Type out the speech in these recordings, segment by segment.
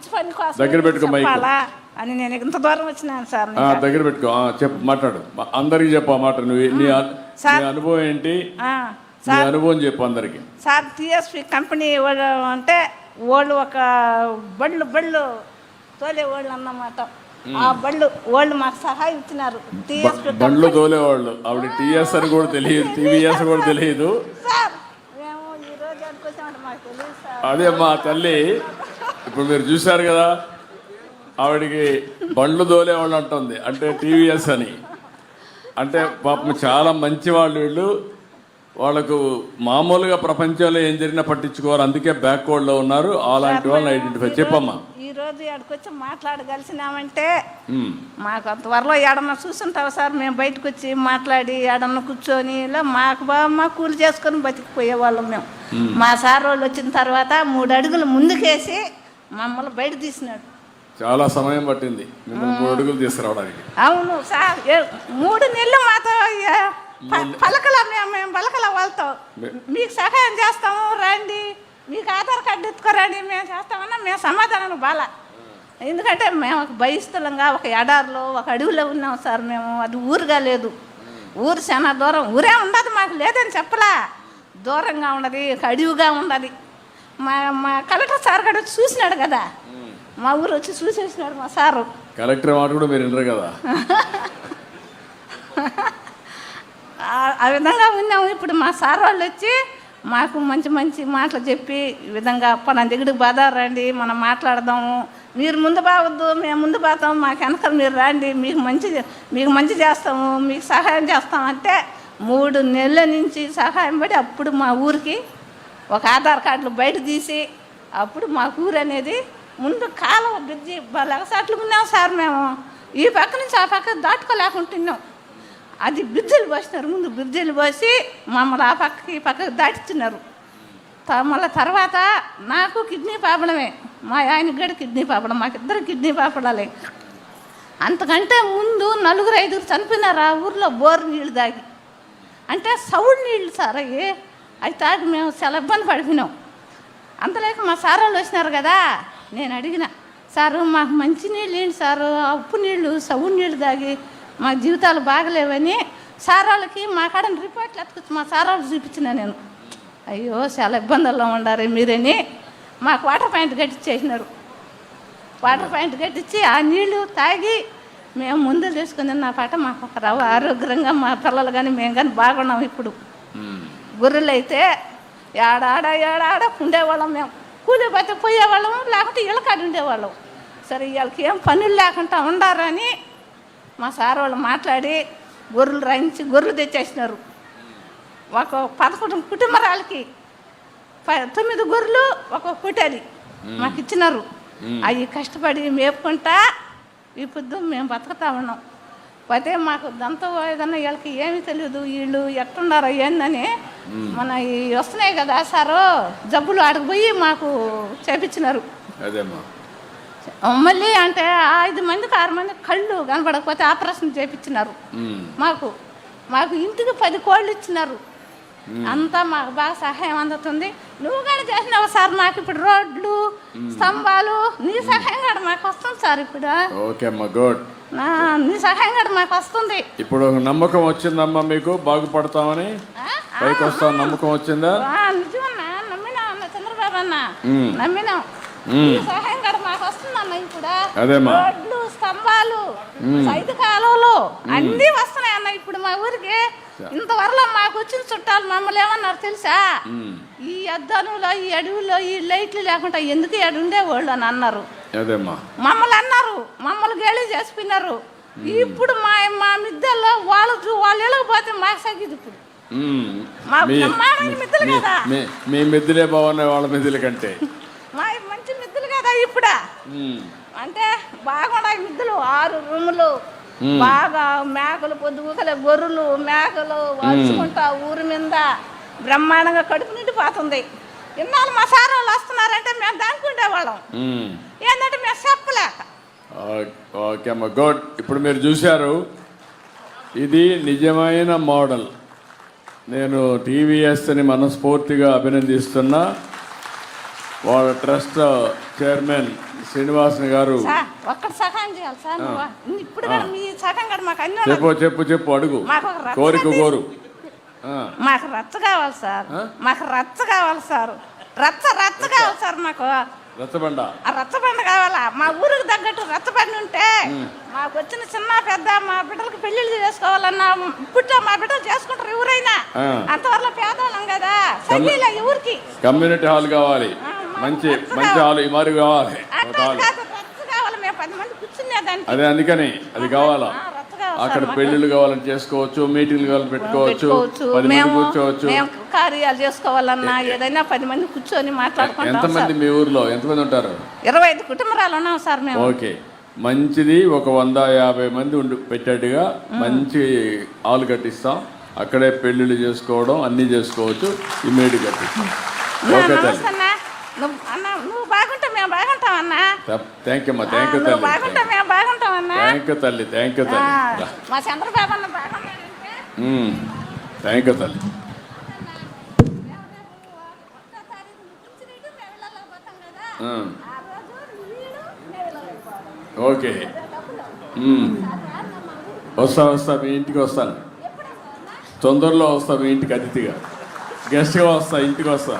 మంచి పని కోసం దగ్గర పెట్టుకో మైక్. చెప్పాలా అని నేను ఇంత దూరం వచ్చినాను సార్. దగ్గర పెట్టుకో, చెప్పు, మాట్లాడు, అందరికి చెప్పు ఆ మాట. నువ్వు నీ అనుభవం ఏంటి, నీ అనుభవం చెప్పు అందరికి. సార్ టీఎస్పీ కంపెనీ వాళ్ళు అంటే వాళ్ళు ఒక బళ్ళు తోలే వాళ్ళు అన్నమాట. ఆ వాళ్ళు మాకు సహాయం ఇచ్చినారు. టీఎస్పీ బండ్లు తోలేవాళ్ళు. ఆవిడ టీఎస్ అని కూడా తెలియదు, టీవీఎస్ కూడా తెలియదు. సార్ మేము ఈ రోజు అనుకొచ్చామంటే మాకు తెలియదు సార్. అదే మా తల్లి, ఇప్పుడు మీరు చూశారు కదా, ఆవిడికి బండ్లు తోలేవాళ్ళు అంటుంది, అంటే టీవీఎస్ అని. అంటే పాపం చాలా మంచి వాళ్ళు వీళ్ళు. వాళ్ళకు మామూలుగా ప్రపంచంలో ఏం జరిగినా పట్టించుకోవాలి, అందుకే బ్యాక్వర్డ్లో ఉన్నారు. అలాంటి వాళ్ళని ఐడెంటిఫై చెప్పమ్మా. ఈ రోజు ఎక్కడికొచ్చి మాట్లాడగలిసినామంటే మాకు అంతవరలో ఏడన్నా చూసుంటావు సార్. మేము బయటకు వచ్చి మాట్లాడి ఏడన్నా కూర్చొని ఇలా మాకు బాగా కూలి చేసుకొని బతికిపోయేవాళ్ళం మేము. మా సార్ వాళ్ళు వచ్చిన తర్వాత 3 అడుగులు ముందుకేసి మమ్మల్ని బయట తీసినాడు. చాలా సమయం పట్టింది మిమ్మల్ని 3 అడుగులు తీసుకురావడానికి. అవును సార్, 3 నెలలు మాతో పలకల మేము పలకల వాళ్ళతో మీకు సహాయం చేస్తాము రండి, మీకు ఆధార్ కార్డు ఎత్తుకోరండి, మేము చేస్తామన్నా మేము సమాధానం బాల. ఎందుకంటే మేము ఒక బహిస్తులంగా ఒక ఎడారిలో ఒక అడవిలో ఉన్నాం సార్. మేము అది ఊరుగా లేదు, ఊరు చాలా దూరం. ఊరే ఉండదు మాకు, లేదని చెప్పలా, దూరంగా ఉన్నది, ఒక అడవిగా ఉన్నది. మా కలెక్టర్ సార్ కూడా వచ్చి చూసినాడు కదా, మా ఊరు వచ్చి చూసేసినాడు మా సారు. కలెక్టర్ మాట కూడా మీరు వినరు కదా. ఆ విధంగా ఉన్నాము. ఇప్పుడు మా సార్ వాళ్ళు వచ్చి మాకు మంచి మంచి మాటలు చెప్పి ఈ విధంగా మన దగ్గరికి బాధ రండి, మనం మాట్లాడదాము, మీరు ముందు బావద్దు మేము ముందు పోతాము, మాకు వెనకాల మీరు రండి, మీకు మంచి చేస్తాము, మీకు సహాయం చేస్తామంటే 3 నెలల నుంచి సహాయం పడి అప్పుడు మా ఊరికి ఒక ఆధార్ కార్డులు బయట తీసి అప్పుడు మా ఊరు అనేది ముందు కాలువ బ్రిడ్జి లెగసాట్లు ఉన్నాం సార్. మేము ఈ పక్క నుంచి ఆ పక్క దాటుకోలేకుంటున్నాం. అది బ్రిడ్జిలు పోసినారు, ముందు బ్రిడ్జిలు పోసి మమ్మల్ని ఆ పక్కకి ఈ పక్కకి దాటిస్తున్నారు. మళ్ళీ తర్వాత నాకు కిడ్నీ ప్రాబ్లమే, మా ఆయనకి కూడా కిడ్నీ ప్రాబ్లం, మాకిద్దరు కిడ్నీ ప్రాబ్లాలే. అంతకంటే ముందు 4-5 చనిపోయినారు ఆ ఊర్లో బోర్ నీళ్ళు తాగి. అంటే సౌడు నీళ్ళు సార్ అవి తాగి మేము చాలా ఇబ్బంది పడిపోయినాం. అంతలేక మా సార్ వాళ్ళు వచ్చినారు కదా, నేను అడిగిన సారు మాకు మంచి నీళ్ళు ఏంటి సారు, ఉప్పు నీళ్ళు సౌడు నీళ్ళు తాగి మా జీవితాలు బాగలేవని సార్ వాళ్ళకి మా కాడ రిపోర్ట్లు ఎత్తుకొచ్చి మా సార్ వాళ్ళు చూపించిన నేను. అయ్యో చాలా ఇబ్బందుల్లో ఉండారు మీరని మాకు వాటర్ పాయింట్ కట్టించేసినారు. వాటర్ పాయింట్ కట్టించి ఆ నీళ్లు తాగి మేము ముందు చేసుకుని నా పాట మాకు ఒక రవ్వ ఆరోగ్యంగా మా పిల్లలు కానీ మేము కానీ బాగున్నాం. ఇప్పుడు గొర్రెలు అయితే ఏడాడ ఉండేవాళ్ళం, మేము కూలి పోతే పోయేవాళ్ళము, లేకుంటే ఇళ్ళకాడ ఉండేవాళ్ళం. సరే వీళ్ళకి ఏం పనులు లేకుండా ఉండారని మా సార్ వాళ్ళు మాట్లాడి గొర్రెలు రాయించి గొర్రెలు తెచ్చేసినారు. ఒక 11 కుటుంబరాలకి 9 గొర్రెలు ఒక పొట్టేలి మాకు ఇచ్చినారు. అవి కష్టపడి మేపుకుంటా ఇప్పుడు మేము బతుకుతా ఉన్నాం. పోతే మాకు దంతో ఏదన్నా వీళ్ళకి ఏమీ తెలియదు, వీళ్ళు ఎట్టున్నారో ఏందని మన వస్తున్నాయి కదా సారు జబ్బులు ఆడికి పోయి మాకు చేపించినారు. మళ్ళీ అంటే 5 మందికి 6 మందికి కళ్ళు కనబడకపోతే ఆపరేషన్ చేపించినారు. మాకు ఇంటికి 10 కోళ్ళు ఇచ్చినారు. అంతా మాకు బాగా సహాయం అందుతుంది. నువ్వు కూడా చేసినావు సార్ మాకు ఇప్పుడు రోడ్లు స్తంభాలు, నీ సహాయం కూడా మాకు వస్తుంది సార్. ఇప్పుడు నీ సహాయం కూడా మాకు వస్తుంది. ఇప్పుడు నమ్మకం వచ్చిందమ్మా మీకు, బాగుపడతామని పైకి వస్తాం నమ్మకం వచ్చిందా? నిజమన్నా, నమ్మినాం అన్న చంద్రబాబు అన్న, నమ్మినాం. సహాయం కూడా మాకు వస్తుంది అన్న. ఇప్పుడు రోడ్లు స్తంభాలు 5 కాలువలు అన్నీ వస్తున్నాయి అన్న ఇప్పుడు మా ఊరికి. ఇంతవరలో మాకు వచ్చిన చుట్టాలు మమ్మల్ని ఏమన్నారు తెలుసా, ఈ అద్దనులో ఈ అడవుల్లో ఈ లైట్లు లేకుండా ఎందుకు ఉండేవాళ్ళు అని అన్నారు. మమ్మల్ని అన్నారు, మమ్మల్ని గేళి చేసిపోయినారు. ఇప్పుడు మా మిద్దెల్లో వాళ్ళు వెళ్ళకపోతే మాకు సగ్గిది. ఇప్పుడు మిద్దెలు కదా, మీ మిద్దెలే బాగున్నాయి వాళ్ళ మిద్దెల కంటే. మా మంచి మిద్దెలు కదా ఇప్పుడు, అంటే బాగున్నాయి మిద్దెలు. 6 రూములు, బాగా మేకలు పొద్దుగుకలే గొర్రెలు మేకలు వచ్చుకుంటా ఊరి మీద బ్రహ్మాండంగా కడుపు నిండిపోతుంది. ఇన్నాళ్ళు మా సార్ వాళ్ళు వస్తున్నారంటే మేము దానికి ఉండేవాళ్ళం, ఏంటంటే మేము చెప్పలేక. ఓకే అమ్మ, గుడ్. ఇప్పుడు మీరు చూశారు, ఇది నిజమైన మోడల్. నేను టీవీఎస్ని మనస్ఫూర్తిగా అభినందిస్తున్నా. వాళ్ళ ట్రస్ట్ చైర్మన్ శ్రీనివాసన్ గారు సార్ ఒక్కటి సహాయం చేయాలి సార్ నువ్వు. ఇప్పుడు కూడా మీ సహాయం కూడా మాకు అన్ని చెప్పు అడుగు. మాకు ఒక రచ్చ కోరిక కోరు. మాకు రచ్చ కావాలి సార్, మాకు రచ్చ కావాలి సార్, రచ్చ కావాలి సార్ మాకు. రచ్చబండ ఆ రచ్చబండ కావాలా? మా ఊరికి తగ్గట్టు రచ్చబండి ఉంటే మాకు వచ్చిన చిన్న పెద్ద మా బిడ్డలకు పెళ్లిళ్ళు చేసుకోవాలన్నా ఇప్పట్లో మా బిడ్డలు చేసుకుంటారు ఎవరైనా. అంతవరకు పేదవాళ్ళం కదా, సరిలే ఊరికి కమ్యూనిటీ హాల్ కావాలి, మంచి హాల్ ఈ మరి కావాలి. రచ్చ కావాలి, మేము 10 మంది కూర్చునేదానికి. అదే అందుకని అది కావాలా. అక్కడ పెళ్లిళ్ళు కావాలని చేసుకోవచ్చు, మీటింగ్లు కావాలని పెట్టుకోవచ్చు, 10 మంది కూర్చోవచ్చు. కార్యాలు చేసుకోవాలన్నా ఏదైనా 10 మంది కూర్చొని మాట్లాడుకుంటాం. ఎంతమంది మీ ఊర్లో ఎంతమంది ఉంటారు? 25 కుటుంబాలు ఉన్నాం సార్ మేము. ఓకే, మంచిది. ఒక 150 మంది పెట్టేట్టుగా మంచి హాల్ కట్టిస్తాం. అక్కడే పెళ్లిళ్ళు చేసుకోవడం అన్నీ చేసుకోవచ్చు. ఇమీడియట్ కట్టిస్తాం. ఓకే తల్లి, నువ్వు బాగుంటావు మేము బాగుంటాం అన్నా. థ్యాంక్ యూ అమ్మా. థ్యాంక్ యూ తల్లి. బాగుంటావు మేము బాగుంటాం అన్నా. థ్యాంక్ యూ తల్లి. థ్యాంక్ యూ తల్లి. మా చంద్రబాబు అన్న బాగున్నాడంటే థ్యాంక్ యూ తల్లి. ఓకే, వస్తా మీ ఇంటికి వస్తాను. తొందరలో వస్తా మీ ఇంటికి అతిథిగా, గెస్ట్గా వస్తా. ఇంటికి వస్తా,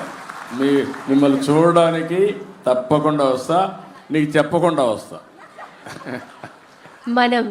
మిమ్మల్ని చూడడానికి తప్పకుండా వస్తా. నీకు చెప్పకుండా వస్తా. మనం